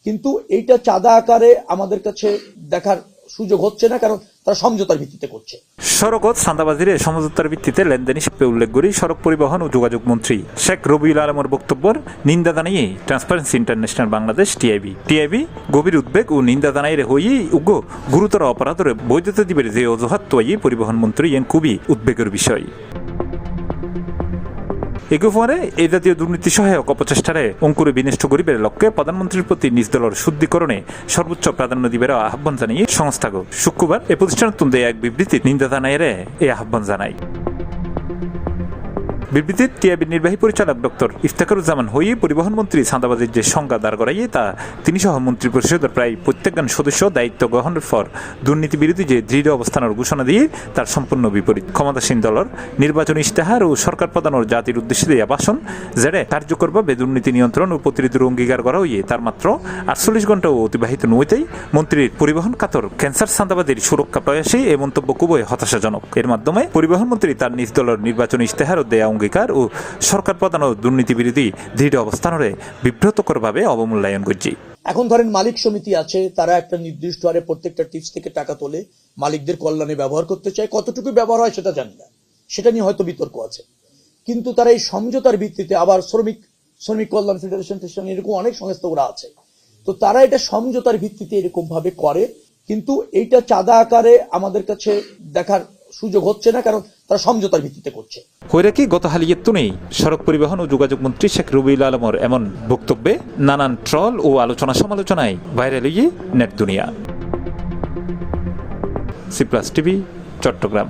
কিন্তু এইটা চাঁদা আকারে আমাদের কাছে দেখার সুযোগ হচ্ছে না, কারণ তারা সমঝোতার ভিত্তিতে করছে। সড়কত চাঁদাবাজির সমঝোতার ভিত্তিতে লেনদেন হিসেবে উল্লেখ করে সড়ক পরিবহন ও যোগাযোগ মন্ত্রী শেখ রবিউল আলমের বক্তব্যের নিন্দা জানিয়ে ট্রান্সপারেন্সি ইন্টারন্যাশনাল বাংলাদেশ টিআইবি গভীর উদ্বেগ ও নিন্দা জানাই হয়ে উগ্র গুরুতর অপরাধের বৈধতা দিবের যে অজুহাত তোয়াই পরিবহন মন্ত্রী এন খুবই উদ্বেগের বিষয়। এগুফারে এই জাতীয় দুর্নীতি সহায়ক অপচেষ্টারে অঙ্কুরে বিনষ্ট করিবার লক্ষ্যে প্রধানমন্ত্রীর প্রতি নিজ দলের শুদ্ধিকরণে সর্বোচ্চ প্রাধান্য দিবার আহ্বান জানিয়ে সংস্থাগত শুক্রবার এ প্রতিষ্ঠানের তুন্দে এক বিবৃতি নিন্দা জানায় এই আহ্বান জানায়। বিবৃতির টিআইবির নির্বাহী পরিচালক ডক্টর ইফতেখারুজ্জামান হয়ে পরিবহন মন্ত্রী চাঁদাবাজির যে সংজ্ঞা দাঁড় করাইয়ে তা তিনি সহ মন্ত্রী পরিষদের প্রায় প্রত্যেকজন সদস্য দায়িত্ব গ্রহণের পর দুর্নীতি বিরোধী যে দৃঢ় অবস্থানের ঘোষণা দিয়ে তার সম্পূর্ণ বিপরীত ক্ষমতাসীন দলের নির্বাচনী ইশতেহার ও সরকার প্রধানের জাতির উদ্দেশ্যে দেওয়া ভাষণ যেটা কার্যকরভাবে দুর্নীতি নিয়ন্ত্রণ ও প্রতিরোধের অঙ্গীকার করা হইয়ে তার মাত্র 48 ঘন্টাও অতিবাহিত নইতেই মন্ত্রীর পরিবহন খাতর ক্যান্সার চাঁদাবাজির সুরক্ষা প্রয়াসে এই মন্তব্য খুবই হতাশাজনক। এর মাধ্যমে পরিবহন মন্ত্রী তার নিজ দলের নির্বাচনী ইশতেহার ও দেয়া অঙ্গীকার ও সরকার প্রধান ও দুর্নীতি বিরোধী দৃঢ় অবস্থানরে বিব্রতকরভাবে অবমূল্যায়ন করছে। এখন ধরেন মালিক সমিতি আছে, তারা একটা নির্দিষ্ট হারে প্রত্যেকটা টিপস থেকে টাকা তোলে, মালিকদের কল্যাণে ব্যবহার করতে চায়, কতটুকু ব্যবহার হয় সেটা জানি না, সেটা নিয়ে হয়তো বিতর্ক আছে। কিন্তু তারা এই সমঝোতার ভিত্তিতে আবার শ্রমিক কল্যাণ ফেডারেশন এরকম অনেক সংস্থা ওরা আছে, তো তারা এটা সমঝোতার ভিত্তিতে এরকম ভাবে করে, কিন্তু এইটা চাঁদা আকারে আমাদের কাছে দেখার সুযোগ হচ্ছে না, কারণ তারা সমঝোতার ভিত্তিতে করছে। হইরাকি গত হালিয়েত্তু নেই সড়ক পরিবহন ও যোগাযোগ মন্ত্রী শেখ রবিউল আলমের এমন বক্তব্যে নানান ট্রল ও আলোচনা সমালোচনায় ভাইরাল হয়ে নেট দুনিয়া। C plus TV, Chittagong.